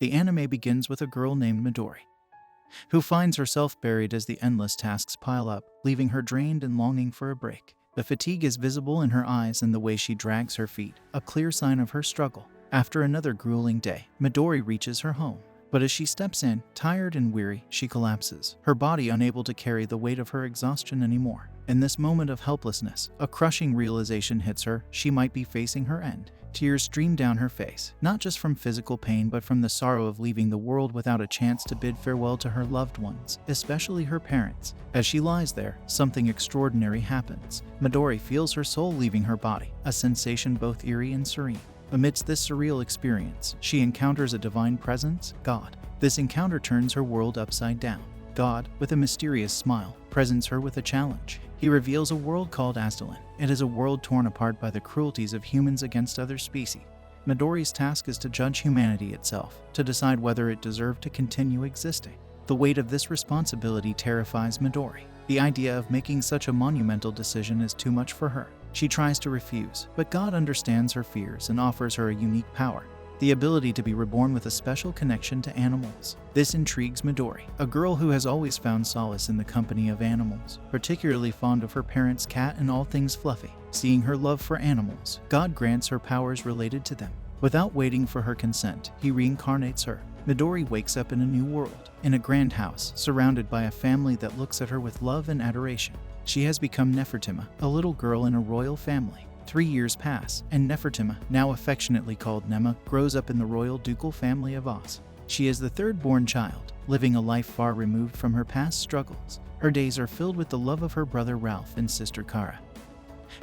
The anime begins with a girl named Midori, who finds herself buried as the endless tasks pile up, leaving her drained and longing for a break. The fatigue is visible in her eyes and the way she drags her feet, a clear sign of her struggle. After another grueling day, Midori reaches her home. But as she steps in, tired and weary, she collapses, her body unable to carry the weight of her exhaustion anymore. In this moment of helplessness, a crushing realization hits her: she might be facing her end. Tears stream down her face, not just from physical pain but from the sorrow of leaving the world without a chance to bid farewell to her loved ones, especially her parents. As she lies there, something extraordinary happens. Midori feels her soul leaving her body, a sensation both eerie and serene. Amidst this surreal experience, she encounters a divine presence, God. This encounter turns her world upside down. God, with a mysterious smile, presents her with a challenge. He reveals a world called Aztalan. It is a world torn apart by the cruelties of humans against other species. Midori's task is to judge humanity itself, to decide whether it deserved to continue existing. The weight of this responsibility terrifies Midori. The idea of making such a monumental decision is too much for her. She tries to refuse, but God understands her fears and offers her a unique power: the ability to be reborn with a special connection to animals. This intrigues Midori, a girl who has always found solace in the company of animals, particularly fond of her parents' cat and all things fluffy. Seeing her love for animals, God grants her powers related to them. Without waiting for her consent, he reincarnates her. Midori wakes up in a new world, in a grand house, surrounded by a family that looks at her with love and adoration. She has become Nefertima, a little girl in a royal family. 3 years pass, and Nefertima, now affectionately called Néma, grows up in the royal ducal family of Oz. She is the third-born child, living a life far removed from her past struggles. Her days are filled with the love of her brother Ralph and sister Kara,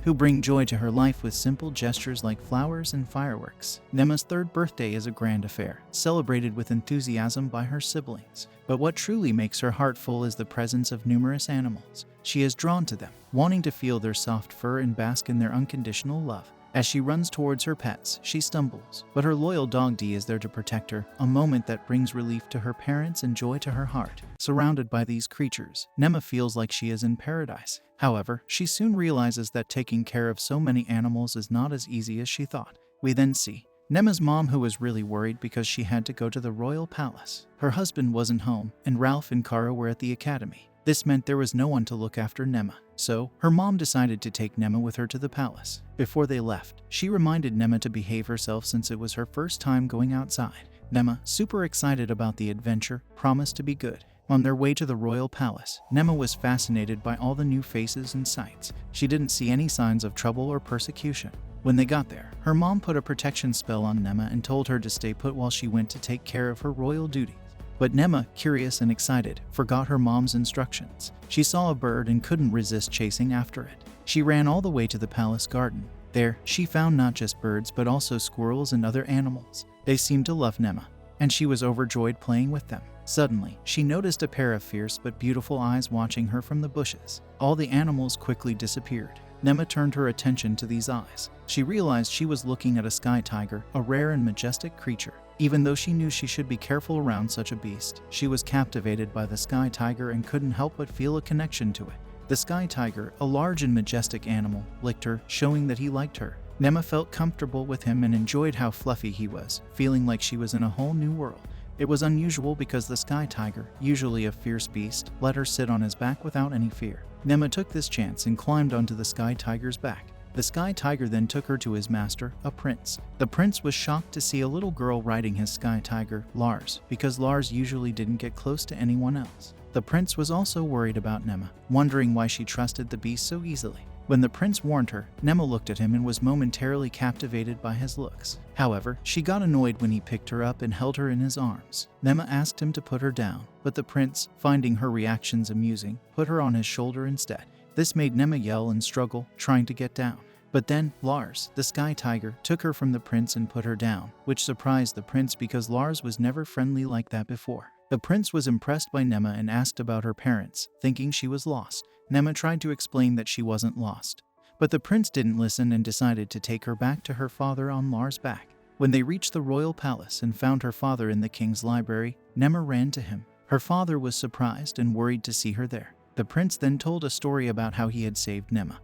who bring joy to her life with simple gestures like flowers and fireworks. Néma's third birthday is a grand affair, celebrated with enthusiasm by her siblings. But what truly makes her heart full is the presence of numerous animals. She is drawn to them, wanting to feel their soft fur and bask in their unconditional love. As she runs towards her pets, she stumbles, but her loyal dog D is there to protect her, a moment that brings relief to her parents and joy to her heart. Surrounded by these creatures, Néma feels like she is in paradise. However, she soon realizes that taking care of so many animals is not as easy as she thought. We then see Néma's mom, who was really worried because she had to go to the royal palace. Her husband wasn't home, and Ralph and Kara were at the academy. This meant there was no one to look after Néma, so her mom decided to take Néma with her to the palace. Before they left, she reminded Néma to behave herself since it was her first time going outside. Néma, super excited about the adventure, promised to be good. On their way to the royal palace, Néma was fascinated by all the new faces and sights. She didn't see any signs of trouble or persecution. When they got there, her mom put a protection spell on Néma and told her to stay put while she went to take care of her royal duties. But Néma, curious and excited, forgot her mom's instructions. She saw a bird and couldn't resist chasing after it. She ran all the way to the palace garden. There, she found not just birds but also squirrels and other animals. They seemed to love Néma, and she was overjoyed playing with them. Suddenly, she noticed a pair of fierce but beautiful eyes watching her from the bushes. All the animals quickly disappeared. Néma turned her attention to these eyes. She realized she was looking at a sky tiger, a rare and majestic creature. Even though she knew she should be careful around such a beast, she was captivated by the sky tiger and couldn't help but feel a connection to it. The sky tiger, a large and majestic animal, licked her, showing that he liked her. Néma felt comfortable with him and enjoyed how fluffy he was, feeling like she was in a whole new world. It was unusual because the sky tiger, usually a fierce beast, let her sit on his back without any fear. Néma took this chance and climbed onto the sky tiger's back. The sky tiger then took her to his master, a prince. The prince was shocked to see a little girl riding his sky tiger, Lars, because Lars usually didn't get close to anyone else. The prince was also worried about Néma, wondering why she trusted the beast so easily. When the prince warned her, Néma looked at him and was momentarily captivated by his looks. However, she got annoyed when he picked her up and held her in his arms. Néma asked him to put her down, but the prince, finding her reactions amusing, put her on his shoulder instead. This made Néma yell and struggle, trying to get down. But then, Lars, the sky tiger, took her from the prince and put her down, which surprised the prince because Lars was never friendly like that before. The prince was impressed by Néma and asked about her parents, thinking she was lost. Néma tried to explain that she wasn't lost, but the prince didn't listen and decided to take her back to her father on Lars' back. When they reached the royal palace and found her father in the king's library, Néma ran to him. Her father was surprised and worried to see her there. The prince then told a story about how he had saved Néma,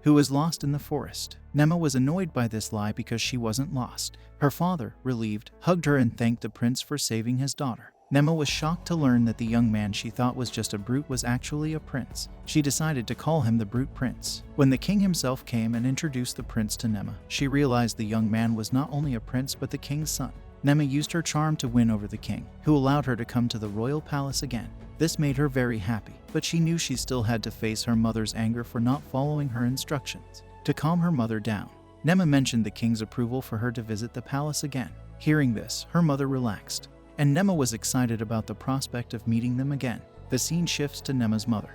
who was lost in the forest. Néma was annoyed by this lie because she wasn't lost. Her father, relieved, hugged her and thanked the prince for saving his daughter. Néma was shocked to learn that the young man she thought was just a brute was actually a prince. She decided to call him the Brute Prince. When the king himself came and introduced the prince to Néma, she realized the young man was not only a prince but the king's son. Néma used her charm to win over the king, who allowed her to come to the royal palace again. This made her very happy, but she knew she still had to face her mother's anger for not following her instructions. To calm her mother down, Néma mentioned the king's approval for her to visit the palace again. Hearing this, her mother relaxed, and Néma was excited about the prospect of meeting them again. The scene shifts to Néma's mother,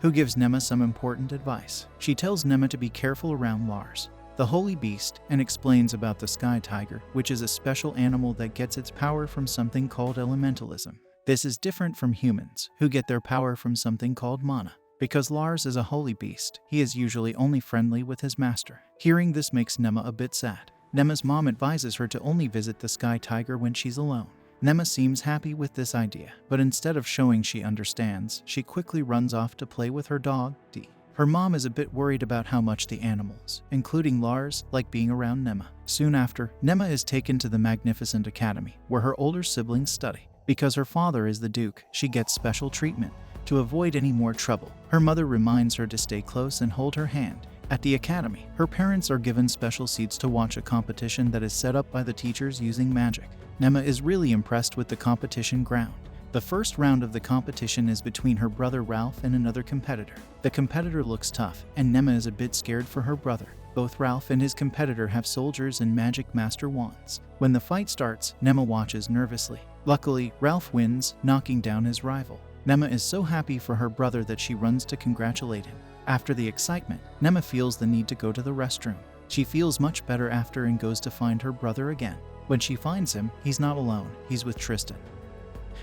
who gives Néma some important advice. She tells Néma to be careful around Lars, the holy beast, and explains about the sky tiger, which is a special animal that gets its power from something called elementalism. This is different from humans, who get their power from something called mana. Because Lars is a holy beast, he is usually only friendly with his master. Hearing this makes Néma a bit sad. Néma's mom advises her to only visit the sky tiger when she's alone. Néma seems happy with this idea, but instead of showing she understands, she quickly runs off to play with her dog, Dee. Her mom is a bit worried about how much the animals, including Lars, like being around Néma. Soon after, Néma is taken to the Magnificent Academy, where her older siblings study. Because her father is the Duke, she gets special treatment. To avoid any more trouble, her mother reminds her to stay close and hold her hand. At the academy, her parents are given special seats to watch a competition that is set up by the teachers using magic. Néma is really impressed with the competition ground. The first round of the competition is between her brother Ralph and another competitor. The competitor looks tough, and Néma is a bit scared for her brother. Both Ralph and his competitor have soldiers and magic master wands. When the fight starts, Néma watches nervously. Luckily, Ralph wins, knocking down his rival. Néma is so happy for her brother that she runs to congratulate him. After the excitement, Néma feels the need to go to the restroom. She feels much better after and goes to find her brother again. When she finds him, he's not alone, he's with Tristan,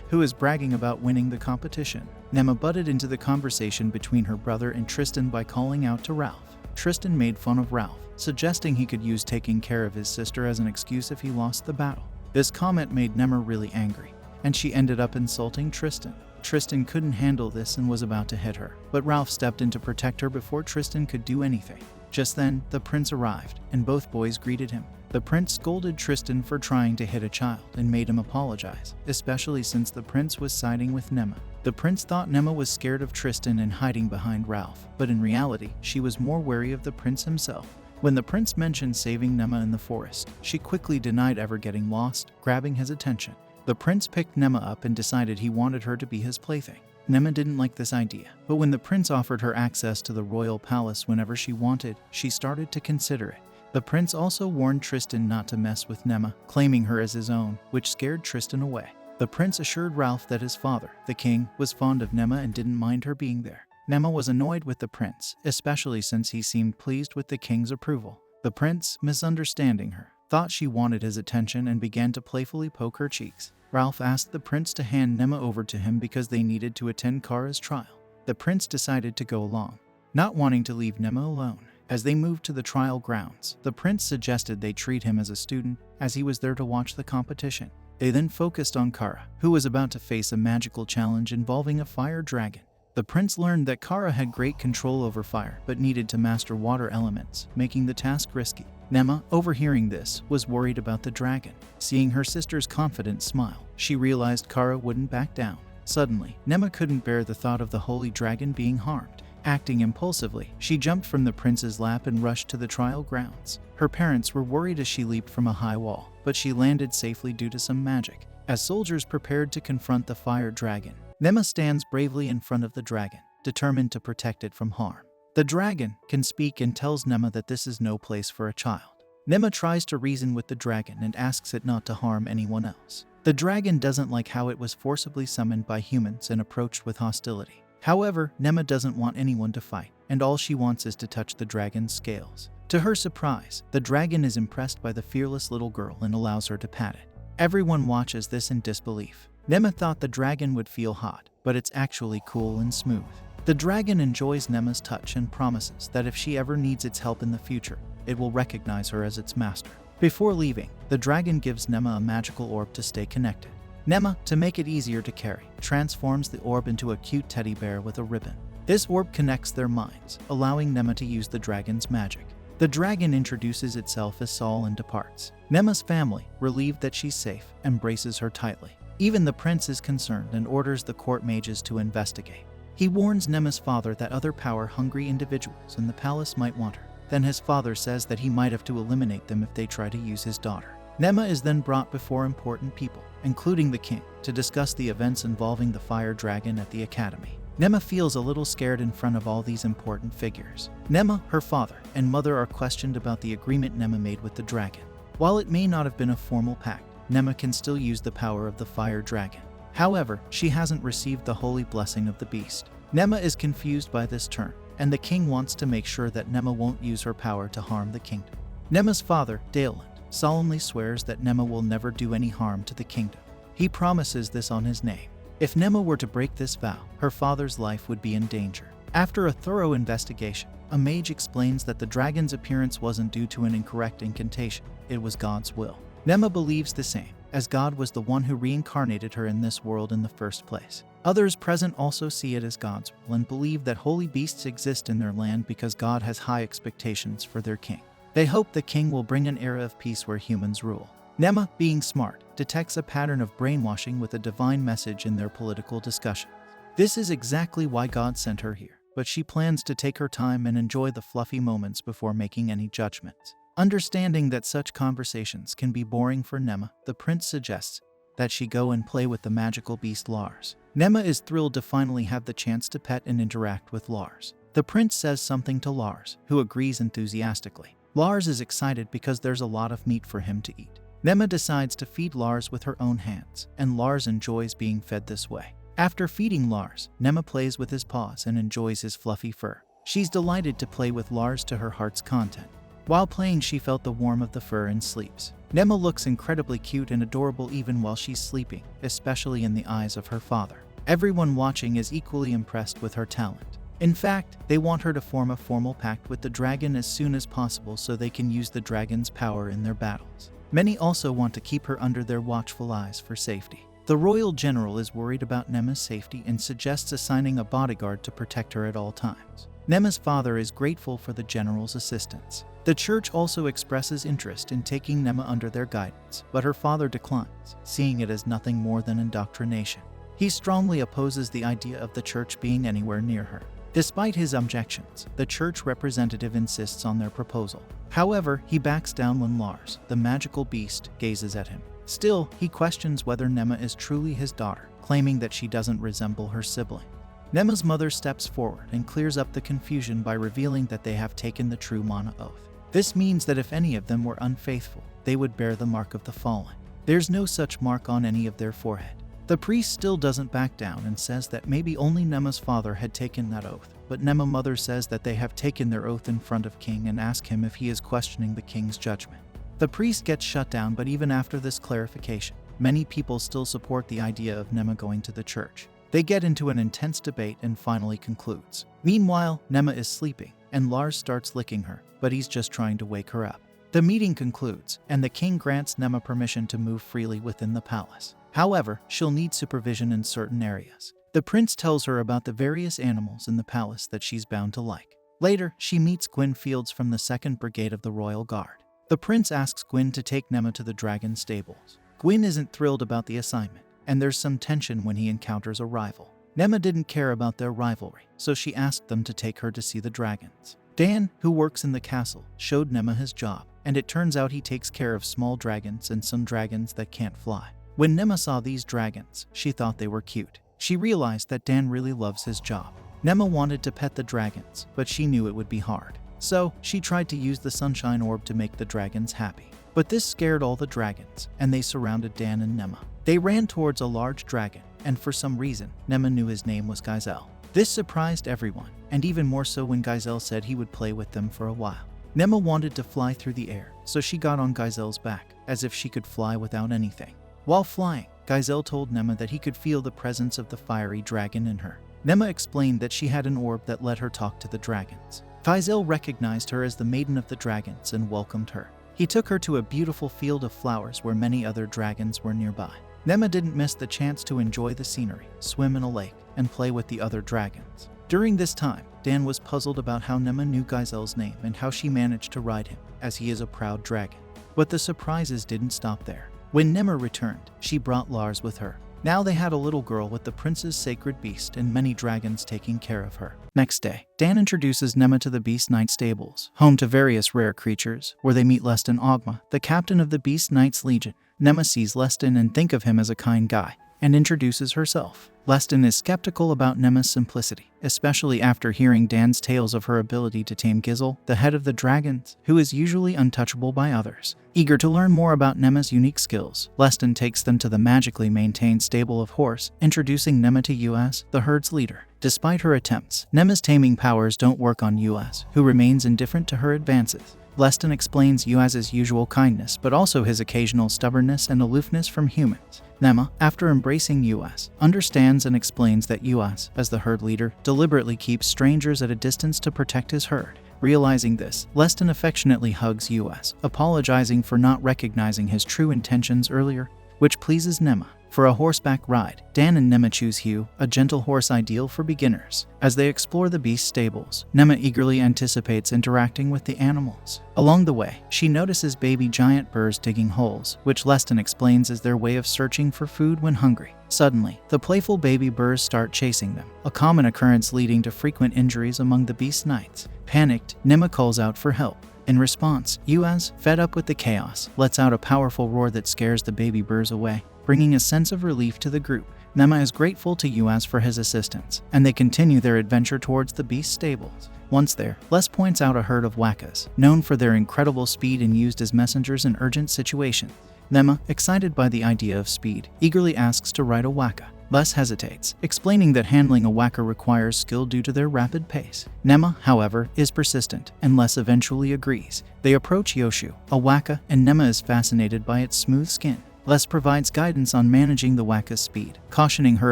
who is bragging about winning the competition. Néma butted into the conversation between her brother and Tristan by calling out to Ralph. Tristan made fun of Ralph, suggesting he could use taking care of his sister as an excuse if he lost the battle. This comment made Néma really angry, and she ended up insulting Tristan. Tristan couldn't handle this and was about to hit her, but Ralph stepped in to protect her before Tristan could do anything. Just then, the prince arrived, and both boys greeted him. The prince scolded Tristan for trying to hit a child and made him apologize, especially since the prince was siding with Néma. The prince thought Néma was scared of Tristan and hiding behind Ralph, but in reality, she was more wary of the prince himself. When the prince mentioned saving Néma in the forest, she quickly denied ever getting lost, grabbing his attention. The prince picked Néma up and decided he wanted her to be his plaything. Néma didn't like this idea, but when the prince offered her access to the royal palace whenever she wanted, she started to consider it. The prince also warned Tristan not to mess with Néma, claiming her as his own, which scared Tristan away. The prince assured Ralph that his father, the king, was fond of Néma and didn't mind her being there. Néma was annoyed with the prince, especially since he seemed pleased with the king's approval. The prince, misunderstanding her, thought she wanted his attention and began to playfully poke her cheeks. Ralph asked the prince to hand Néma over to him because they needed to attend Kara's trial. The prince decided to go along, not wanting to leave Néma alone. As they moved to the trial grounds, the prince suggested they treat him as a student, as he was there to watch the competition. They then focused on Kara, who was about to face a magical challenge involving a fire dragon. The prince learned that Kara had great control over fire, but needed to master water elements, making the task risky. Néma, overhearing this, was worried about the dragon. Seeing her sister's confident smile, she realized Kara wouldn't back down. Suddenly, Néma couldn't bear the thought of the holy dragon being harmed. Acting impulsively, she jumped from the prince's lap and rushed to the trial grounds. Her parents were worried as she leaped from a high wall, but she landed safely due to some magic. As soldiers prepared to confront the fire dragon, Néma stands bravely in front of the dragon, determined to protect it from harm. The dragon can speak and tells Néma that this is no place for a child. Néma tries to reason with the dragon and asks it not to harm anyone else. The dragon doesn't like how it was forcibly summoned by humans and approached with hostility. However, Néma doesn't want anyone to fight, and all she wants is to touch the dragon's scales. To her surprise, the dragon is impressed by the fearless little girl and allows her to pat it. Everyone watches this in disbelief. Néma thought the dragon would feel hot, but it's actually cool and smooth. The dragon enjoys Néma's touch and promises that if she ever needs its help in the future, it will recognize her as its master. Before leaving, the dragon gives Néma a magical orb to stay connected. Néma, to make it easier to carry, transforms the orb into a cute teddy bear with a ribbon. This orb connects their minds, allowing Néma to use the dragon's magic. The dragon introduces itself as Saul and departs. Néma's family, relieved that she's safe, embraces her tightly. Even the prince is concerned and orders the court mages to investigate. He warns Néma's father that other power-hungry individuals in the palace might want her. Then his father says that he might have to eliminate them if they try to use his daughter. Néma is then brought before important people, including the king, to discuss the events involving the fire dragon at the academy. Néma feels a little scared in front of all these important figures. Néma, her father, and mother are questioned about the agreement Néma made with the dragon. While it may not have been a formal pact, Néma can still use the power of the fire dragon. However, she hasn't received the holy blessing of the beast. Néma is confused by this turn, and the king wants to make sure that Néma won't use her power to harm the kingdom. Néma's father, Daleland, solemnly swears that Néma will never do any harm to the kingdom. He promises this on his name. If Néma were to break this vow, her father's life would be in danger. After a thorough investigation, a mage explains that the dragon's appearance wasn't due to an incorrect incantation, it was God's will. Néma believes the same, as God was the one who reincarnated her in this world in the first place. Others present also see it as God's will and believe that holy beasts exist in their land because God has high expectations for their king. They hope the king will bring an era of peace where humans rule. Néma, being smart, detects a pattern of brainwashing with a divine message in their political discussions. This is exactly why God sent her here, but she plans to take her time and enjoy the fluffy moments before making any judgments. Understanding that such conversations can be boring for Néma, the prince suggests that she go and play with the magical beast Lars. Néma is thrilled to finally have the chance to pet and interact with Lars. The prince says something to Lars, who agrees enthusiastically. Lars is excited because there's a lot of meat for him to eat. Néma decides to feed Lars with her own hands, and Lars enjoys being fed this way. After feeding Lars, Néma plays with his paws and enjoys his fluffy fur. She's delighted to play with Lars to her heart's content. While playing, she felt the warmth of the fur and sleeps. Néma looks incredibly cute and adorable even while she's sleeping, especially in the eyes of her father. Everyone watching is equally impressed with her talent. In fact, they want her to form a formal pact with the dragon as soon as possible so they can use the dragon's power in their battles. Many also want to keep her under their watchful eyes for safety. The royal general is worried about Néma's safety and suggests assigning a bodyguard to protect her at all times. Néma's father is grateful for the general's assistance. The church also expresses interest in taking Néma under their guidance, but her father declines, seeing it as nothing more than indoctrination. He strongly opposes the idea of the church being anywhere near her. Despite his objections, the church representative insists on their proposal. However, he backs down when Lars, the magical beast, gazes at him. Still, he questions whether Néma is truly his daughter, claiming that she doesn't resemble her sibling. Néma's mother steps forward and clears up the confusion by revealing that they have taken the true Mana oath. This means that if any of them were unfaithful, they would bear the mark of the fallen. There's no such mark on any of their forehead. The priest still doesn't back down and says that maybe only Néma's father had taken that oath, but Néma's mother says that they have taken their oath in front of King and ask him if he is questioning the king's judgment. The priest gets shut down, but even after this clarification, many people still support the idea of Néma going to the church. They get into an intense debate and finally concludes. Meanwhile, Néma is sleeping, and Lars starts licking her, but he's just trying to wake her up. The meeting concludes, and the king grants Néma permission to move freely within the palace. However, she'll need supervision in certain areas. The prince tells her about the various animals in the palace that she's bound to like. Later, she meets Gwyn Fields from the 2nd Brigade of the Royal Guard. The prince asks Gwyn to take Néma to the dragon stables. Gwyn isn't thrilled about the assignment, and there's some tension when he encounters a rival. Néma didn't care about their rivalry, so she asked them to take her to see the dragons. Dan, who works in the castle, showed Néma his job, and it turns out he takes care of small dragons and some dragons that can't fly. When Néma saw these dragons, she thought they were cute. She realized that Dan really loves his job. Néma wanted to pet the dragons, but she knew it would be hard. So, she tried to use the sunshine orb to make the dragons happy. But this scared all the dragons, and they surrounded Dan and Néma. They ran towards a large dragon, and for some reason, Néma knew his name was Gaizel. This surprised everyone, and even more so when Gaizel said he would play with them for a while. Néma wanted to fly through the air, so she got on Gaizel's back, as if she could fly without anything. While flying, Gaizel told Néma that he could feel the presence of the fiery dragon in her. Néma explained that she had an orb that let her talk to the dragons. Gaizel recognized her as the Maiden of the Dragons and welcomed her. He took her to a beautiful field of flowers where many other dragons were nearby. Néma didn't miss the chance to enjoy the scenery, swim in a lake, and play with the other dragons. During this time, Dan was puzzled about how Néma knew Giselle's name and how she managed to ride him, as he is a proud dragon. But the surprises didn't stop there. When Néma returned, she brought Lars with her. Now they had a little girl with the prince's sacred beast and many dragons taking care of her. Next day, Dan introduces Néma to the Beast Knight stables, home to various rare creatures, where they meet Leston Ogma, the captain of the Beast Knights Legion. Néma sees Leston and think of him as a kind guy, and introduces herself. Leston is skeptical about Néma's simplicity, especially after hearing Dan's tales of her ability to tame Giselle, the head of the dragons, who is usually untouchable by others. Eager to learn more about Néma's unique skills, Leston takes them to the magically maintained stable of horse, introducing Néma to Us, the herd's leader. Despite her attempts, Néma's taming powers don't work on Us, who remains indifferent to her advances. Leston explains Us's usual kindness, but also his occasional stubbornness and aloofness from humans. Néma, after embracing Us, understands and explains that Us, as the herd leader, deliberately keeps strangers at a distance to protect his herd. Realizing this, Leston affectionately hugs Us, apologizing for not recognizing his true intentions earlier, which pleases Néma. For a horseback ride, Dan and Néma choose Hugh, a gentle horse ideal for beginners. As they explore the beast stables, Néma eagerly anticipates interacting with the animals. Along the way, she notices baby giant birds digging holes, which Leston explains is their way of searching for food when hungry. Suddenly, the playful baby birds start chasing them, a common occurrence leading to frequent injuries among the Beast Knights. Panicked, Néma calls out for help. In response, Us, fed up with the chaos, lets out a powerful roar that scares the baby birds away, bringing a sense of relief to the group. Néma is grateful to Us for his assistance, and they continue their adventure towards the beast stables. Once there, Les points out a herd of wakas, known for their incredible speed and used as messengers in urgent situations. Néma, excited by the idea of speed, eagerly asks to ride a waka. Les hesitates, explaining that handling a waka requires skill due to their rapid pace. Néma, however, is persistent, and Les eventually agrees. They approach Yoshu, a waka, and Néma is fascinated by its smooth skin. Les provides guidance on managing the waka's speed, cautioning her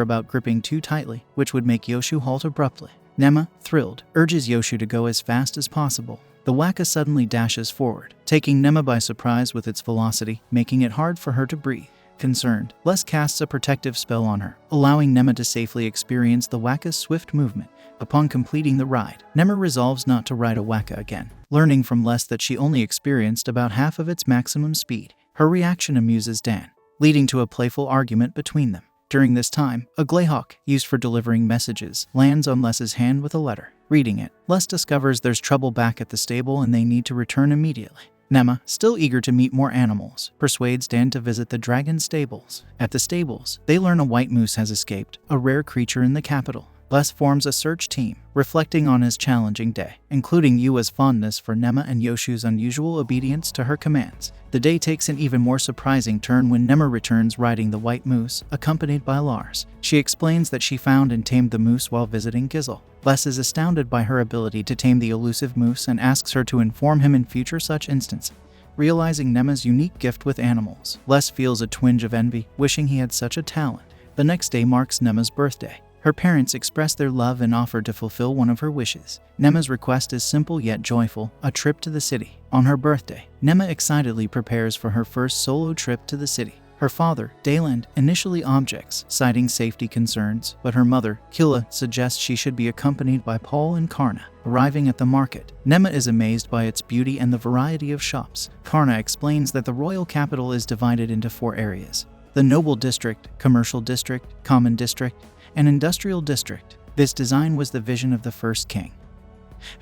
about gripping too tightly, which would make Yoshu halt abruptly. Néma, thrilled, urges Yoshu to go as fast as possible. The waka suddenly dashes forward, taking Néma by surprise with its velocity, making it hard for her to breathe. Concerned, Les casts a protective spell on her, allowing Néma to safely experience the waka's swift movement. Upon completing the ride, Néma resolves not to ride a waka again, learning from Les that she only experienced about half of its maximum speed. Her reaction amuses Dan, leading to a playful argument between them. During this time, a Glayhawk, used for delivering messages, lands on Les's hand with a letter. Reading it, Les discovers there's trouble back at the stable and they need to return immediately. Néma, still eager to meet more animals, persuades Dan to visit the dragon stables. At the stables, they learn a white moose has escaped, a rare creature in the capital. Les forms a search team, reflecting on his challenging day, including Yua's fondness for Néma and Yoshu's unusual obedience to her commands. The day takes an even more surprising turn when Néma returns riding the white moose, accompanied by Lars. She explains that she found and tamed the moose while visiting Giselle. Les is astounded by her ability to tame the elusive moose and asks her to inform him in future such instances. Realizing Néma's unique gift with animals, Les feels a twinge of envy, wishing he had such a talent. The next day marks Néma's birthday. Her parents express their love and offer to fulfill one of her wishes. Néma's request is simple yet joyful, a trip to the city. On her birthday, Néma excitedly prepares for her first solo trip to the city. Her father, Dayland, initially objects, citing safety concerns, but her mother, Killa, suggests she should be accompanied by Paul and Karna. Arriving at the market, Néma is amazed by its beauty and the variety of shops. Karna explains that the royal capital is divided into 4 areas: the noble district, commercial district, common district, and industrial district. This design was the vision of the first king,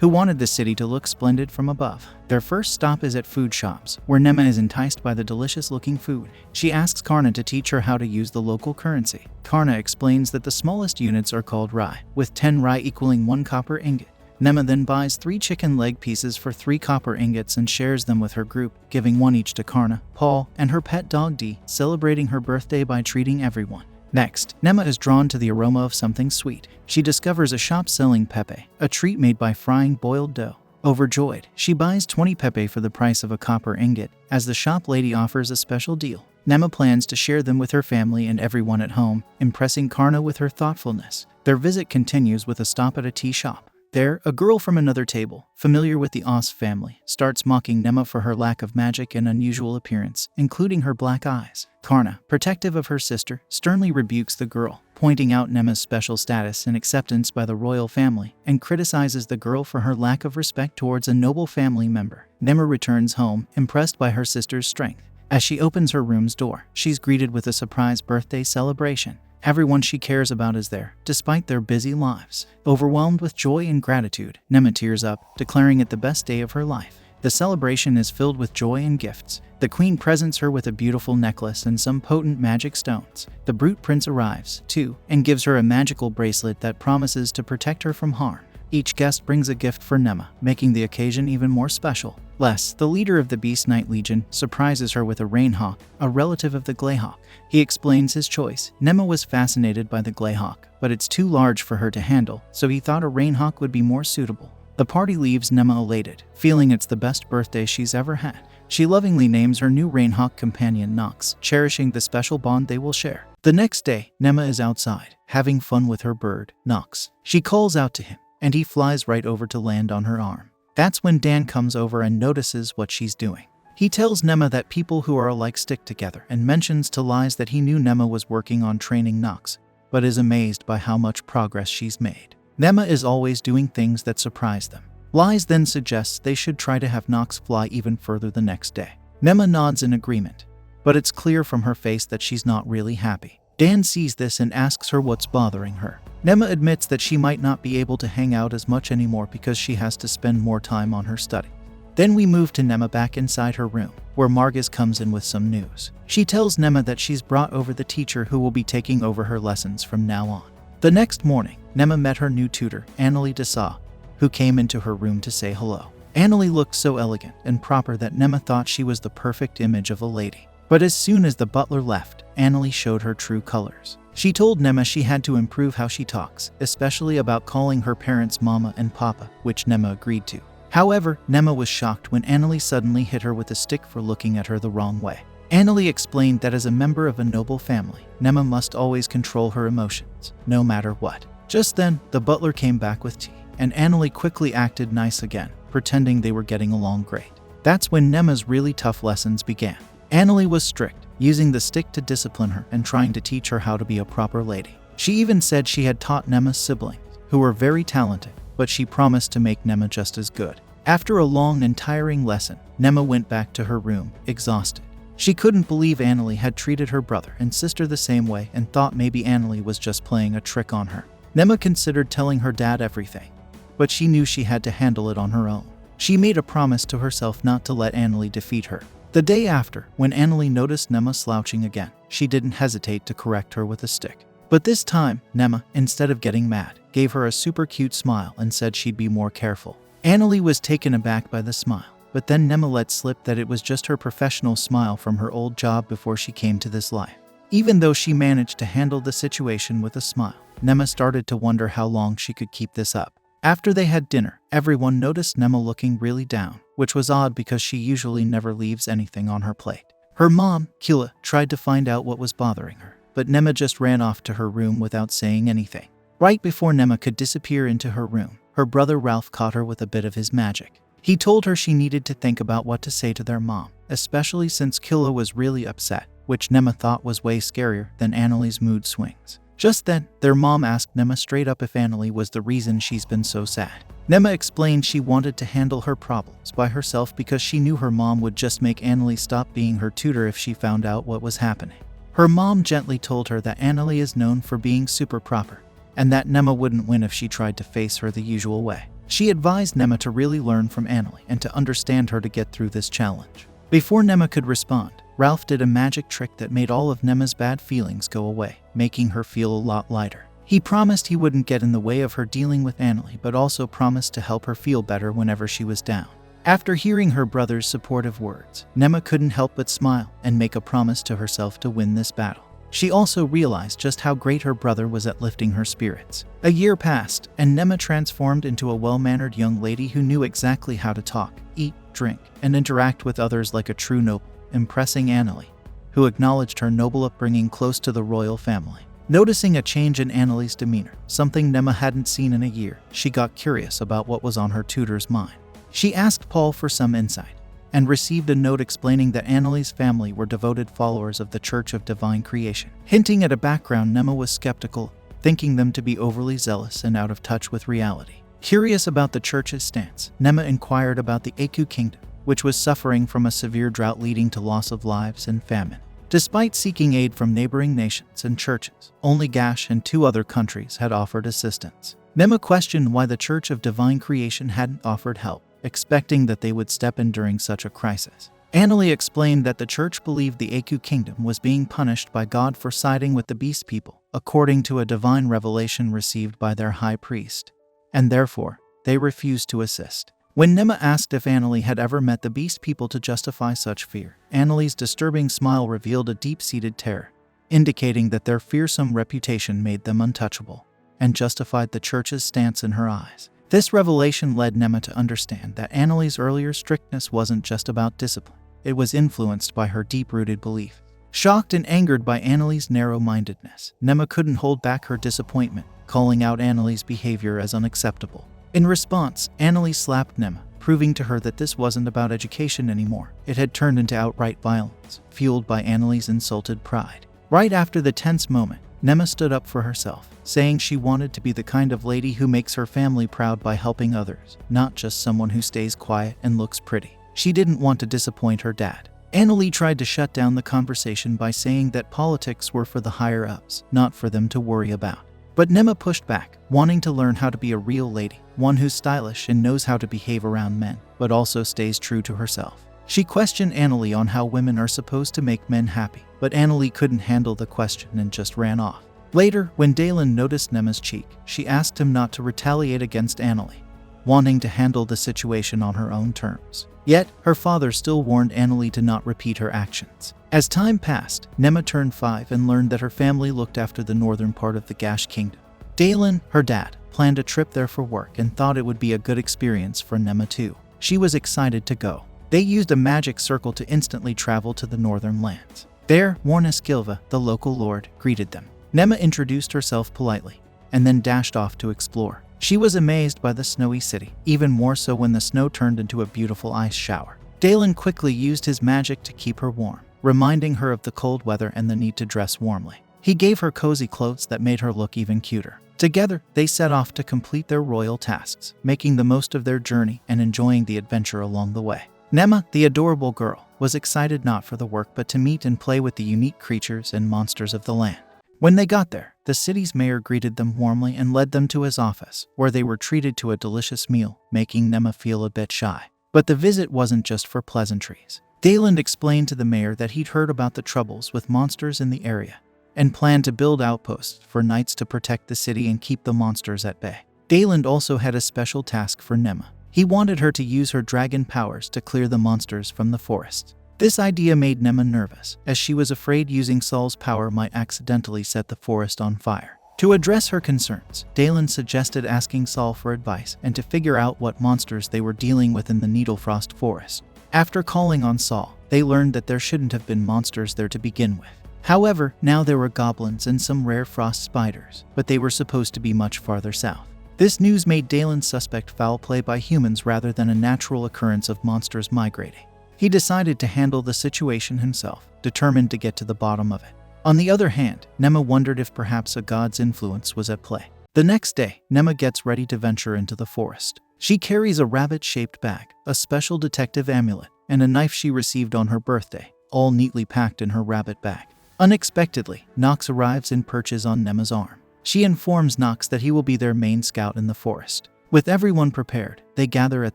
who wanted the city to look splendid from above. Their first stop is at food shops, where Néma is enticed by the delicious-looking food. She asks Karna to teach her how to use the local currency. Karna explains that the smallest units are called rai, with 10 rai equaling 1 copper ingot. Néma then buys 3 chicken leg pieces for 3 copper ingots and shares them with her group, giving 1 each to Karna, Paul, and her pet dog D, celebrating her birthday by treating everyone. Next, Néma is drawn to the aroma of something sweet. She discovers a shop selling pepe, a treat made by frying boiled dough. Overjoyed, she buys 20 pepe for the price of a copper ingot, as the shop lady offers a special deal. Néma plans to share them with her family and everyone at home, impressing Karna with her thoughtfulness. Their visit continues with a stop at a tea shop. There, a girl from another table, familiar with the Os family, starts mocking Néma for her lack of magic and unusual appearance, including her black eyes. Karna, protective of her sister, sternly rebukes the girl, pointing out Néma's special status and acceptance by the royal family, and criticizes the girl for her lack of respect towards a noble family member. Néma returns home, impressed by her sister's strength. As she opens her room's door, she's greeted with a surprise birthday celebration. Everyone she cares about is there, despite their busy lives. Overwhelmed with joy and gratitude, Néma tears up, declaring it the best day of her life. The celebration is filled with joy and gifts. The queen presents her with a beautiful necklace and some potent magic stones. The brute prince arrives, too, and gives her a magical bracelet that promises to protect her from harm. Each guest brings a gift for Néma, making the occasion even more special. Les, the leader of the Beast Knight Legion, surprises her with a rainhawk, a relative of the Greyhawk. He explains his choice. Néma was fascinated by the Greyhawk, but it's too large for her to handle, so he thought a rainhawk would be more suitable. The party leaves Néma elated, feeling it's the best birthday she's ever had. She lovingly names her new rainhawk companion Nox, cherishing the special bond they will share. The next day, Néma is outside, having fun with her bird, Nox. She calls out to him, and he flies right over to land on her arm. That's when Dan comes over and notices what she's doing. He tells Néma that people who are alike stick together and mentions to Lies that he knew Néma was working on training Nox, but is amazed by how much progress she's made. Néma is always doing things that surprise them. Lies then suggests they should try to have Nox fly even further the next day. Néma nods in agreement, but it's clear from her face that she's not really happy. Dan sees this and asks her what's bothering her. Néma admits that she might not be able to hang out as much anymore because she has to spend more time on her study. Then we move to Néma back inside her room, where Margus comes in with some news. She tells Néma that she's brought over the teacher who will be taking over her lessons from now on. The next morning, Néma met her new tutor, Annalie Dessa, who came into her room to say hello. Annalie looked so elegant and proper that Néma thought she was the perfect image of a lady. But as soon as the butler left, Annalie showed her true colors. She told Néma she had to improve how she talks, especially about calling her parents Mama and Papa, which Néma agreed to. However, Néma was shocked when Annalie suddenly hit her with a stick for looking at her the wrong way. Annalie explained that as a member of a noble family, Néma must always control her emotions, no matter what. Just then, the butler came back with tea, and Annalie quickly acted nice again, pretending they were getting along great. That's when Néma's really tough lessons began. Annalie was strict, using the stick to discipline her and trying to teach her how to be a proper lady. She even said she had taught Néma's siblings, who were very talented, but she promised to make Néma just as good. After a long and tiring lesson, Néma went back to her room, exhausted. She couldn't believe Annalie had treated her brother and sister the same way and thought maybe Annalie was just playing a trick on her. Néma considered telling her dad everything, but she knew she had to handle it on her own. She made a promise to herself not to let Annalie defeat her. The day after, when Annalie noticed Néma slouching again, she didn't hesitate to correct her with a stick. But this time, Néma, instead of getting mad, gave her a super cute smile and said she'd be more careful. Annalie was taken aback by the smile, but then Néma let slip that it was just her professional smile from her old job before she came to this life. Even though she managed to handle the situation with a smile, Néma started to wonder how long she could keep this up. After they had dinner, everyone noticed Néma looking really down, which was odd because she usually never leaves anything on her plate. Her mom, Kila, tried to find out what was bothering her, but Néma just ran off to her room without saying anything. Right before Néma could disappear into her room, her brother Ralph caught her with a bit of his magic. He told her she needed to think about what to say to their mom, especially since Kila was really upset, which Néma thought was way scarier than Annalie's mood swings. Just then, their mom asked Néma straight up if Annalie was the reason she's been so sad. Néma explained she wanted to handle her problems by herself because she knew her mom would just make Annalie stop being her tutor if she found out what was happening. Her mom gently told her that Annalie is known for being super proper, and that Néma wouldn't win if she tried to face her the usual way. She advised Néma to really learn from Annalie and to understand her to get through this challenge. Before Néma could respond, Ralph did a magic trick that made all of Néma's bad feelings go away, making her feel a lot lighter. He promised he wouldn't get in the way of her dealing with Annalie, but also promised to help her feel better whenever she was down. After hearing her brother's supportive words, Néma couldn't help but smile and make a promise to herself to win this battle. She also realized just how great her brother was at lifting her spirits. A year passed, and Néma transformed into a well-mannered young lady who knew exactly how to talk, eat, drink, and interact with others like a true noble, impressing Annalie, who acknowledged her noble upbringing close to the royal family. Noticing a change in Annalie's demeanor, something Néma hadn't seen in a year, she got curious about what was on her tutor's mind. She asked Paul for some insight, and received a note explaining that Annalie's family were devoted followers of the Church of Divine Creation. Hinting at a background, Néma was skeptical, thinking them to be overly zealous and out of touch with reality. Curious about the church's stance, Néma inquired about the Aku kingdom, which was suffering from a severe drought leading to loss of lives and famine. Despite seeking aid from neighboring nations and churches, only Gash and 2 other countries had offered assistance. Néma questioned why the Church of Divine Creation hadn't offered help, expecting that they would step in during such a crisis. Annalie explained that the church believed the Aku kingdom was being punished by God for siding with the beast people, according to a divine revelation received by their high priest, and therefore, they refused to assist. When Néma asked if Annalie had ever met the beast people to justify such fear, Annalie's disturbing smile revealed a deep-seated terror, indicating that their fearsome reputation made them untouchable, and justified the church's stance in her eyes. This revelation led Néma to understand that Annalie's earlier strictness wasn't just about discipline, it was influenced by her deep-rooted belief. Shocked and angered by Annalie's narrow-mindedness, Néma couldn't hold back her disappointment, calling out Annalie's behavior as unacceptable. In response, Annalie slapped Néma, proving to her that this wasn't about education anymore. It had turned into outright violence, fueled by Annalie's insulted pride. Right after the tense moment, Néma stood up for herself, saying she wanted to be the kind of lady who makes her family proud by helping others, not just someone who stays quiet and looks pretty. She didn't want to disappoint her dad. Annalie tried to shut down the conversation by saying that politics were for the higher-ups, not for them to worry about. But Néma pushed back, wanting to learn how to be a real lady, one who's stylish and knows how to behave around men, but also stays true to herself. She questioned Annalie on how women are supposed to make men happy, but Annalie couldn't handle the question and just ran off. Later, when Dalen noticed Néma's cheek, she asked him not to retaliate against Annalie, wanting to handle the situation on her own terms. Yet, her father still warned Annalie to not repeat her actions. As time passed, Néma turned 5 and learned that her family looked after the northern part of the Gash kingdom. Dalen, her dad, planned a trip there for work and thought it would be a good experience for Néma too. She was excited to go. They used a magic circle to instantly travel to the northern lands. There, Morniskilva, the local lord, greeted them. Néma introduced herself politely, and then dashed off to explore. She was amazed by the snowy city, even more so when the snow turned into a beautiful ice shower. Dalen quickly used his magic to keep her warm, reminding her of the cold weather and the need to dress warmly. He gave her cozy clothes that made her look even cuter. Together, they set off to complete their royal tasks, making the most of their journey and enjoying the adventure along the way. Néma, the adorable girl, was excited not for the work but to meet and play with the unique creatures and monsters of the land. When they got there, the city's mayor greeted them warmly and led them to his office, where they were treated to a delicious meal, making Néma feel a bit shy. But the visit wasn't just for pleasantries. Dalen explained to the mayor that he'd heard about the troubles with monsters in the area, and planned to build outposts for knights to protect the city and keep the monsters at bay. Dalen also had a special task for Néma. He wanted her to use her dragon powers to clear the monsters from the forest. This idea made Néma nervous, as she was afraid using Saul's power might accidentally set the forest on fire. To address her concerns, Dalen suggested asking Saul for advice and to figure out what monsters they were dealing with in the Needlefrost forest. After calling on Saul, they learned that there shouldn't have been monsters there to begin with. However, now there were goblins and some rare frost spiders, but they were supposed to be much farther south. This news made Dalen suspect foul play by humans rather than a natural occurrence of monsters migrating. He decided to handle the situation himself, determined to get to the bottom of it. On the other hand, Néma wondered if perhaps a god's influence was at play. The next day, Néma gets ready to venture into the forest. She carries a rabbit-shaped bag, a special detective amulet, and a knife she received on her birthday, all neatly packed in her rabbit bag. Unexpectedly, Nox arrives and perches on Néma's arm. She informs Nox that he will be their main scout in the forest. With everyone prepared, they gather at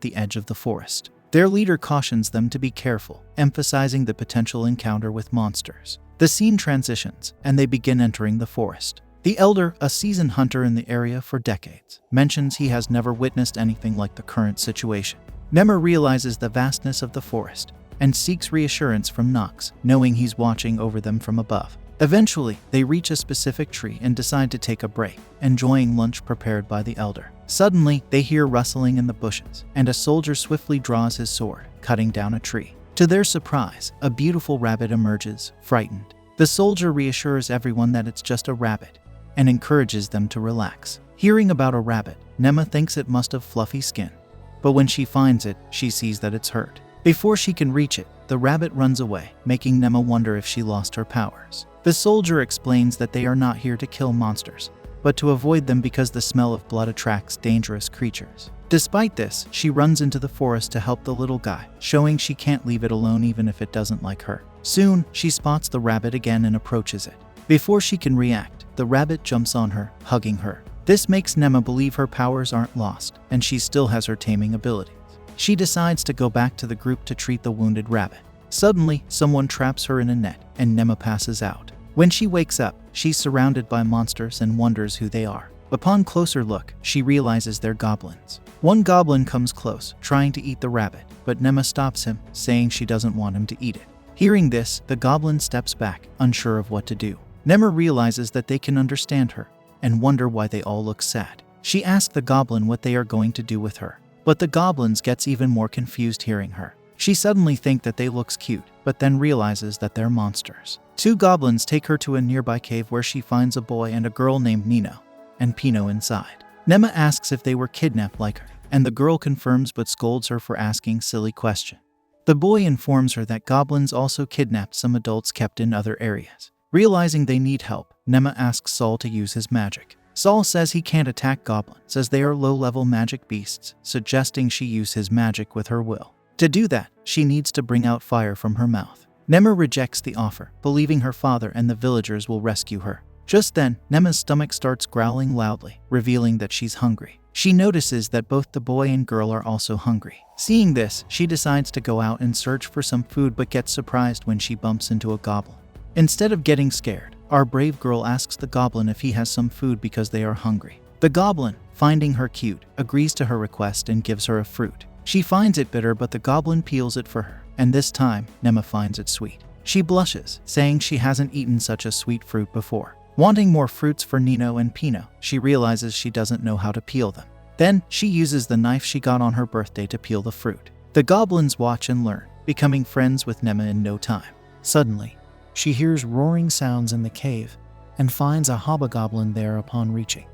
the edge of the forest. Their leader cautions them to be careful, emphasizing the potential encounter with monsters. The scene transitions, and they begin entering the forest. The elder, a seasoned hunter in the area for decades, mentions he has never witnessed anything like the current situation. Néma realizes the vastness of the forest and seeks reassurance from Nox, knowing he's watching over them from above. Eventually, they reach a specific tree and decide to take a break, enjoying lunch prepared by the elder. Suddenly, they hear rustling in the bushes, and a soldier swiftly draws his sword, cutting down a tree. To their surprise, a beautiful rabbit emerges, frightened. The soldier reassures everyone that it's just a rabbit, and encourages them to relax. Hearing about a rabbit, Néma thinks it must have fluffy skin, but when she finds it, she sees that it's hurt. Before she can reach it, the rabbit runs away, making Néma wonder if she lost her powers. The soldier explains that they are not here to kill monsters, but to avoid them because the smell of blood attracts dangerous creatures. Despite this, she runs into the forest to help the little guy, showing she can't leave it alone even if it doesn't like her. Soon, she spots the rabbit again and approaches it. Before she can react, the rabbit jumps on her, hugging her. This makes Néma believe her powers aren't lost, and she still has her taming abilities. She decides to go back to the group to treat the wounded rabbit. Suddenly, someone traps her in a net, and Néma passes out. When she wakes up, she's surrounded by monsters and wonders who they are. Upon closer look, she realizes they're goblins. One goblin comes close, trying to eat the rabbit, but Néma stops him, saying she doesn't want him to eat it. Hearing this, the goblin steps back, unsure of what to do. Néma realizes that they can understand her, and wonder why they all look sad. She asks the goblin what they are going to do with her, but the goblins gets even more confused hearing her. She suddenly thinks that they looks cute, but then realizes that they're monsters. Two goblins take her to a nearby cave where she finds a boy and a girl named Nino, and Pino inside. Néma asks if they were kidnapped like her, and the girl confirms but scolds her for asking silly question. The boy informs her that goblins also kidnapped some adults kept in other areas. Realizing they need help, Néma asks Saul to use his magic. Saul says he can't attack goblins as they are low-level magic beasts, suggesting she use his magic with her will. To do that, she needs to bring out fire from her mouth. Néma rejects the offer, believing her father and the villagers will rescue her. Just then, Nema's stomach starts growling loudly, revealing that she's hungry. She notices that both the boy and girl are also hungry. Seeing this, she decides to go out and search for some food but gets surprised when she bumps into a goblin. Instead of getting scared, our brave girl asks the goblin if he has some food because they are hungry. The goblin, finding her cute, agrees to her request and gives her a fruit. She finds it bitter but the goblin peels it for her, and this time, Néma finds it sweet. She blushes, saying she hasn't eaten such a sweet fruit before. Wanting more fruits for Nino and Pino, she realizes she doesn't know how to peel them. Then, she uses the knife she got on her birthday to peel the fruit. The goblins watch and learn, becoming friends with Néma in no time. Suddenly, she hears roaring sounds in the cave and finds a hobgoblin there upon reaching.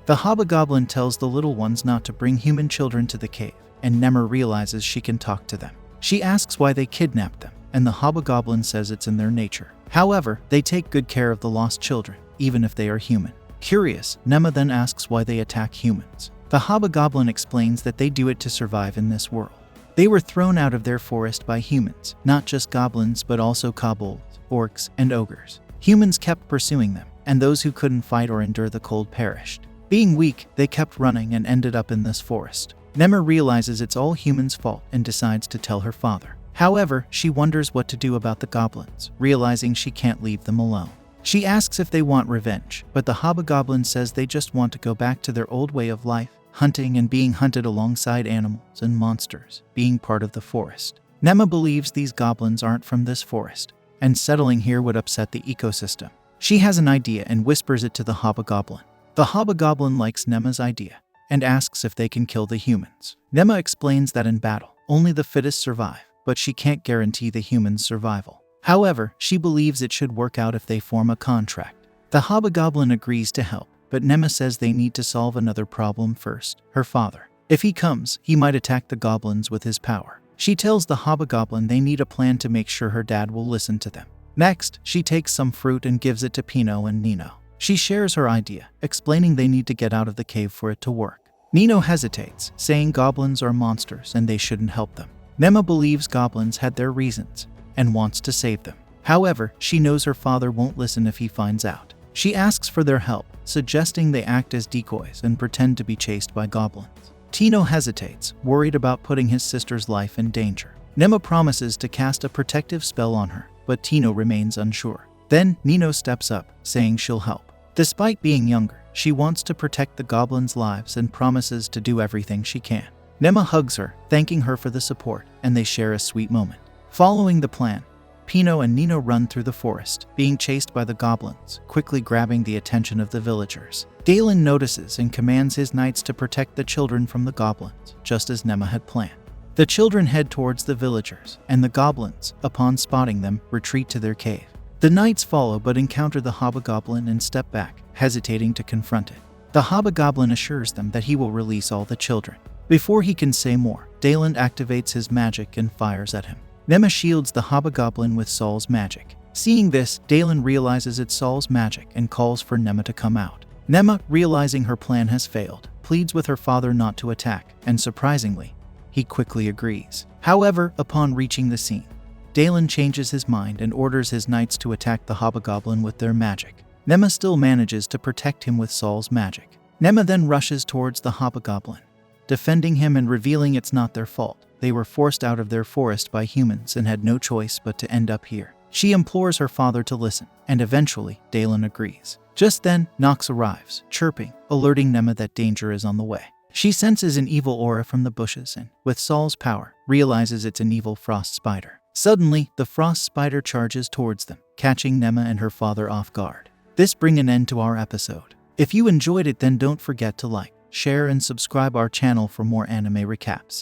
The hobgoblin tells the little ones not to bring human children to the cave, and Néma realizes she can talk to them. She asks why they kidnapped them, and the hobgoblin says it's in their nature. However, they take good care of the lost children, even if they are human. Curious, Néma then asks why they attack humans. The hobgoblin explains that they do it to survive in this world. They were thrown out of their forest by humans, not just goblins but also kobolds, orcs, and ogres. Humans kept pursuing them, and those who couldn't fight or endure the cold perished. Being weak, they kept running and ended up in this forest. Néma realizes it's all humans' fault and decides to tell her father. However, she wonders what to do about the goblins, realizing she can't leave them alone. She asks if they want revenge, but the hobgoblin says they just want to go back to their old way of life, hunting and being hunted alongside animals and monsters, being part of the forest. Néma believes these goblins aren't from this forest, and settling here would upset the ecosystem. She has an idea and whispers it to the hobgoblin. The hobgoblin likes Néma's idea and asks if they can kill the humans. Néma explains that in battle, only the fittest survive, but she can't guarantee the humans' survival. However, she believes it should work out if they form a contract. The hobgoblin agrees to help, but Néma says they need to solve another problem first, her father. If he comes, he might attack the goblins with his power. She tells the hobgoblin they need a plan to make sure her dad will listen to them. Next, she takes some fruit and gives it to Pino and Nino. She shares her idea, explaining they need to get out of the cave for it to work. Nino hesitates, saying goblins are monsters and they shouldn't help them. Néma believes goblins had their reasons and wants to save them. However, she knows her father won't listen if he finds out. She asks for their help, suggesting they act as decoys and pretend to be chased by goblins. Tino hesitates, worried about putting his sister's life in danger. Néma promises to cast a protective spell on her, but Tino remains unsure. Then, Nino steps up, saying she'll help. Despite being younger, she wants to protect the goblins' lives and promises to do everything she can. Néma hugs her, thanking her for the support, and they share a sweet moment. Following the plan, Pino and Nino run through the forest, being chased by the goblins, quickly grabbing the attention of the villagers. Dalen notices and commands his knights to protect the children from the goblins, just as Néma had planned. The children head towards the villagers, and the goblins, upon spotting them, retreat to their cave. The knights follow but encounter the hobgoblin and step back, hesitating to confront it. The hobgoblin assures them that he will release all the children. Before he can say more, Dalen activates his magic and fires at him. Néma shields the hobgoblin with Saul's magic. Seeing this, Dalen realizes it's Saul's magic and calls for Néma to come out. Néma, realizing her plan has failed, pleads with her father not to attack, and surprisingly, he quickly agrees. However, upon reaching the scene, Dalen changes his mind and orders his knights to attack the hobgoblin with their magic. Néma still manages to protect him with Saul's magic. Néma then rushes towards the hobgoblin, defending him and revealing it's not their fault. They were forced out of their forest by humans and had no choice but to end up here. She implores her father to listen, and eventually, Dalen agrees. Just then, Nox arrives, chirping, alerting Néma that danger is on the way. She senses an evil aura from the bushes and, with Saul's power, realizes it's an evil frost spider. Suddenly, the frost spider charges towards them, catching Néma and her father off guard. This brings an end to our episode. If you enjoyed it, then don't forget to like, share, and subscribe our channel for more anime recaps.